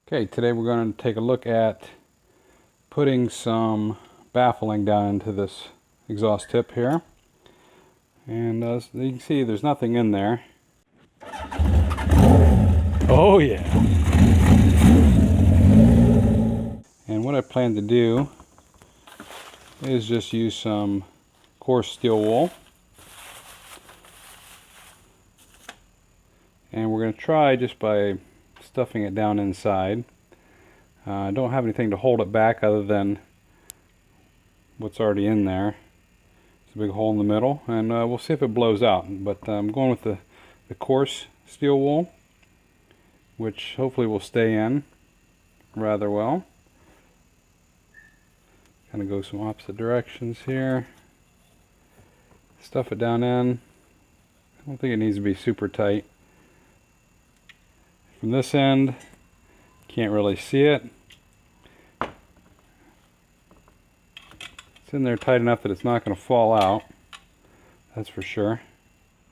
Okay, today we're going to take a look at putting some baffling down into this exhaust tip here. And as you can see, there's nothing in there. Oh yeah! And what I plan to do is just use some coarse steel wool. And we're going to try just by stuffing it down inside. I don't have anything to hold it back other than what's already in there. It's a big hole in the middle, and we'll see if it blows out. But I'm going with the coarse steel wool, which hopefully will stay in rather well. Kind of go some opposite directions here. Stuff it down in. I don't think it needs to be super tight. From this end, can't really see it. It's in there tight enough that it's not going to fall out. That's for sure.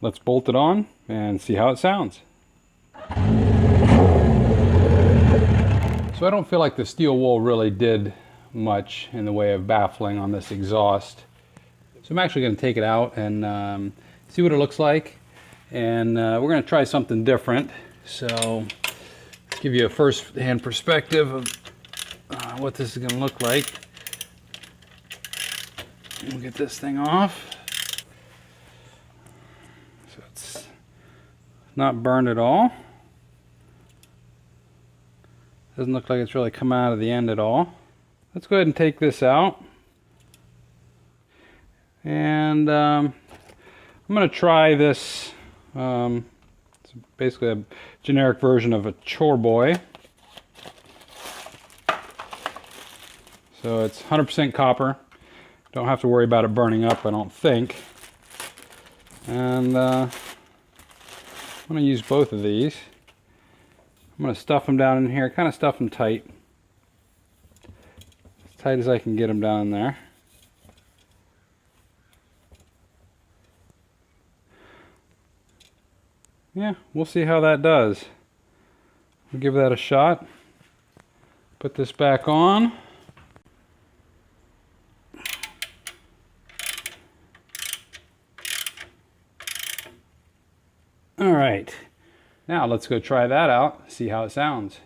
Let's bolt it on and see how it sounds. So I don't feel like the steel wool really did much in the way of baffling on this exhaust. So I'm actually going to take it out and see what it looks like. And we're going to try something different. So let's give you a first-hand perspective of what this is going to look like. We'll get this thing off. So it's not burned at all. Doesn't look like it's really come out of the end at all. Let's go ahead and take this out. And I'm going to try this. It's basically a generic version of a chore boy. So it's 100% copper. Don't have to worry about it burning up, I don't think. And I'm going to use both of these. I'm going to stuff them down in here, kind of stuff them tight. As tight as I can get them down in there. Yeah, we'll see how that does. We'll give that a shot. Put this back on. All right, now let's go try that out, see how it sounds.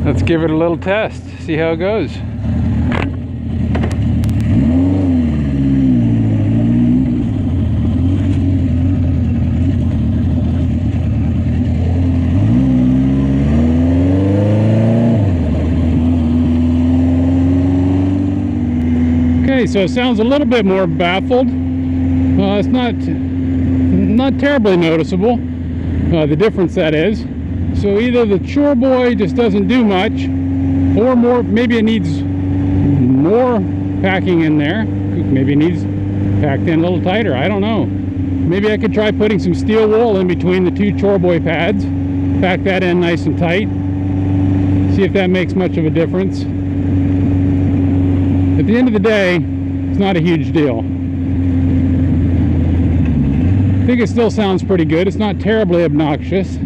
Let's give it a little test, see how it goes. Okay, so it sounds a little bit more baffled. It's not terribly noticeable, the difference that is. So either the chore boy just doesn't do much, or maybe it needs more packing in there. Maybe it needs packed in a little tighter. I don't know. Maybe I could try putting some steel wool in between the two chore boy pads, pack that in nice and tight, see if that makes much of a difference. At the end of the day, it's not a huge deal. I think it still sounds pretty good. It's not terribly obnoxious.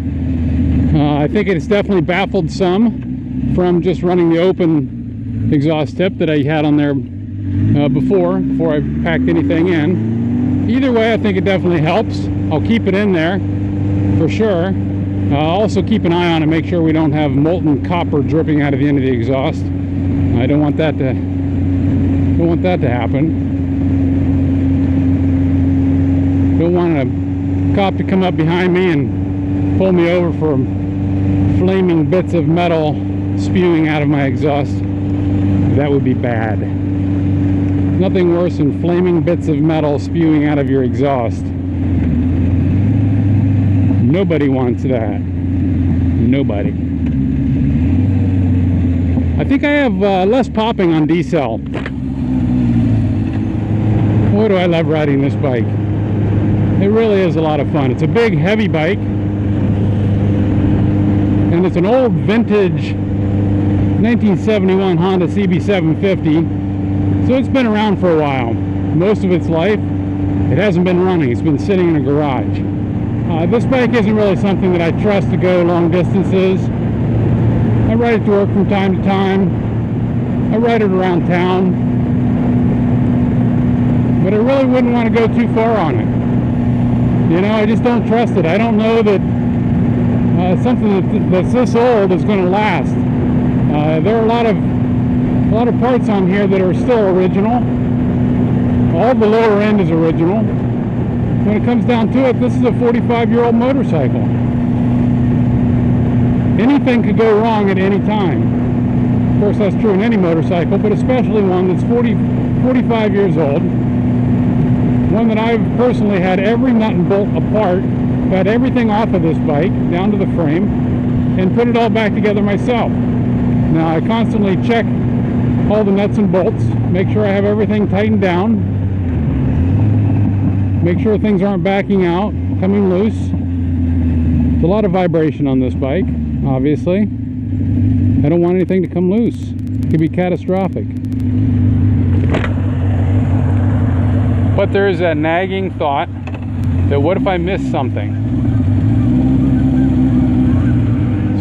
I think it's definitely baffled some from just running the open exhaust tip that I had on there before I packed anything in. Either way, I think it definitely helps. I'll keep it in there for sure. I'll also keep an eye on it, make sure we don't have molten copper dripping out of the end of the exhaust. I don't want that to happen. Don't want a cop to come up behind me and pull me over for flaming bits of metal spewing out of my exhaust. That would be bad. Nothing worse than flaming bits of metal spewing out of your exhaust. Nobody wants that. Nobody. I think I have less popping on D-cell. Boy, do I love riding this bike. It really is a lot of fun. It's a big, heavy bike, and it's an old vintage 1971 Honda CB750, so it's been around for a while. Most of its life, it hasn't been running. It's been sitting in a garage. This bike isn't really something that I trust to go long distances. I ride it to work from time to time. I ride it around town, but I really wouldn't want to go too far on it. You know, I just don't trust it. I don't know that something that's this old is going to last. There are a lot of parts on here that are still original. All the lower end is original. When it comes down to it, this is a 45-year-old motorcycle. Anything could go wrong at any time. Of course, that's true in any motorcycle, but especially one that's 45 years old. One that I've personally had every nut and bolt apart, got everything off of this bike, down to the frame, and put it all back together myself. Now, I constantly check all the nuts and bolts, make sure I have everything tightened down, make sure things aren't backing out, coming loose. There's a lot of vibration on this bike, obviously. I don't want anything to come loose. It could be catastrophic. But there is that nagging thought that what if I miss something?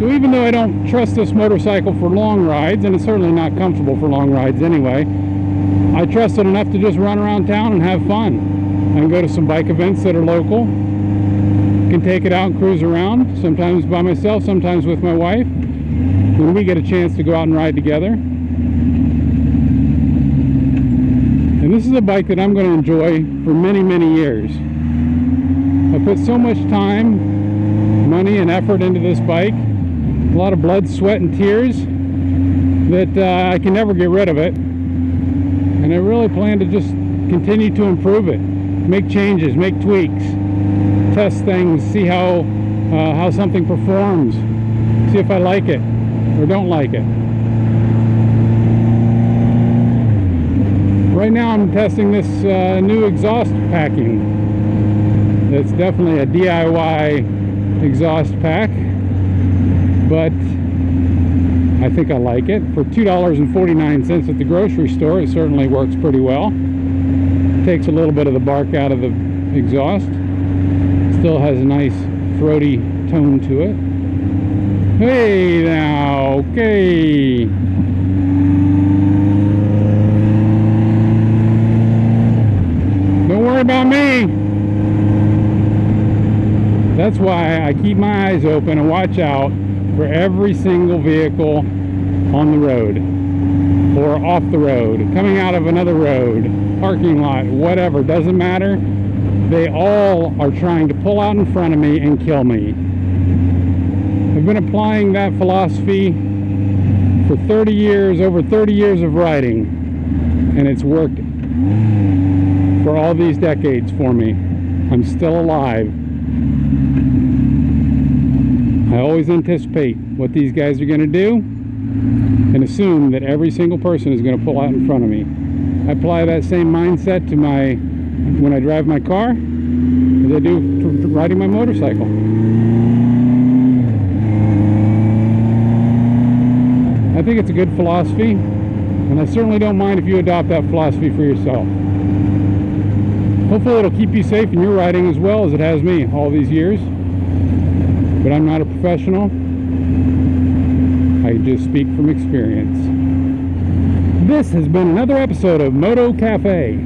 So even though I don't trust this motorcycle for long rides, and it's certainly not comfortable for long rides anyway, I trust it enough to just run around town and have fun. I can go to some bike events that are local, can take it out and cruise around, sometimes by myself, sometimes with my wife, when we get a chance to go out and ride together. And this is a bike that I'm going to enjoy for many, many years. I put so much time, money, and effort into this bike, a lot of blood, sweat, and tears, that I can never get rid of it. And I really plan to just continue to improve it, make changes, make tweaks, test things, see how something performs, see if I like it or don't like it. Right now I'm testing this new exhaust packing. It's definitely a DIY exhaust pack, but I think I like it. For $2.49 at the grocery store, it certainly works pretty well. Takes a little bit of the bark out of the exhaust. Still has a nice throaty tone to it. Hey now, okay. Don't worry about me. That's why I keep my eyes open and watch out for every single vehicle on the road or off the road, coming out of another road, parking lot, whatever, doesn't matter. They all are trying to pull out in front of me and kill me. I've been applying that philosophy for 30 years, over 30 years of riding, and it's worked for all these decades for me. I'm still alive. I always anticipate what these guys are going to do and assume that every single person is going to pull out in front of me. I apply that same mindset to when I drive my car as I do to riding my motorcycle. I think it's a good philosophy, and I certainly don't mind if you adopt that philosophy for yourself. Hopefully it'll keep you safe in your riding as well as it has me all these years. But I'm not a professional. I just speak from experience. This has been another episode of Moto Cafe.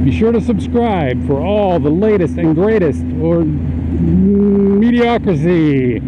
Be sure to subscribe for all the latest and greatest or mediocrity